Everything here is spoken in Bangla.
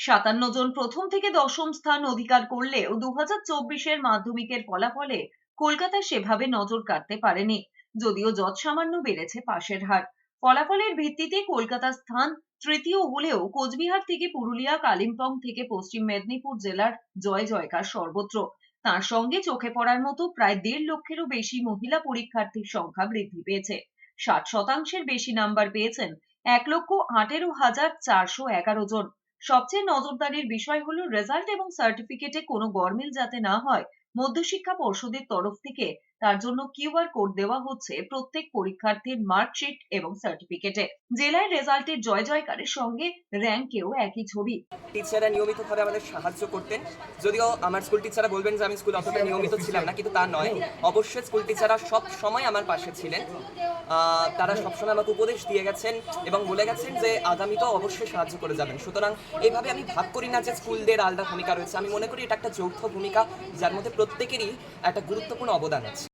57 জন প্রথম থেকে দশম স্থান অধিকার করলেও 2024-এর মাধ্যমিকের ফলাফলে কলকাতা সেভাবে নজর কাড়তে পারেনি। যদিও যৎসামান্য বেড়েছে পাশের হার। ফলাফলের ভিত্তিতে কলকাতার স্থান তৃতীয় হলেও কোচবিহার থেকে পুরুলিয়া, কালিম্পং থেকে পশ্চিম মেদিনীপুর জেলার জয় জয়কার সর্বত্র। তার সঙ্গে চোখে পড়ার মতো প্রায় 1.5 লক্ষেরও বেশি মহিলা পরীক্ষার্থীর সংখ্যা বৃদ্ধি পেয়েছে। 60% বেশি নাম্বার পেয়েছেন 1,18,411 জন। সবচেয়ে নজরদারির বিষয় হলো রেজাল্ট এবং সার্টিফিকেটে কোনো গরমিল যাতে না হয়। মধ্যশিক্ষা পর্ষদের তরফ থেকে তার জন্য কিউআর কোড দেওয়া হচ্ছে প্রত্যেক পরীক্ষার্থীর মার্কশিট এবং সার্টিফিকেটে। জেলার রেজাল্টের জয় জয়কারের সঙ্গে র্যাঙ্কেও একই ছবি। টিচাররা নিয়মিতভাবে আমাদের সাহায্য করতেন। যদিও আমার স্কুল টিচাররা বলবেন যে আমি স্কুলে অতটা নিয়মিত ছিলাম না, কিন্তু তা নয়। অবশ্যই স্কুল টিচাররা সব সময় আমার পাশে ছিলেন। তারা সবসময় আমাকে উপদেশ দিয়ে গেছেন এবং বলে গেছেন যে আগামীতেও অবশ্যই সাহায্য করে যাবেন। সুতরাং এইভাবে আমি ভাব করি না যে স্কুলদের আলাদা ভূমিকা রয়েছে। আমি মনে করি এটা একটা যৌথ ভূমিকা, যার মধ্যে প্রত্যেকেরই একটা গুরুত্বপূর্ণ অবদান আছে।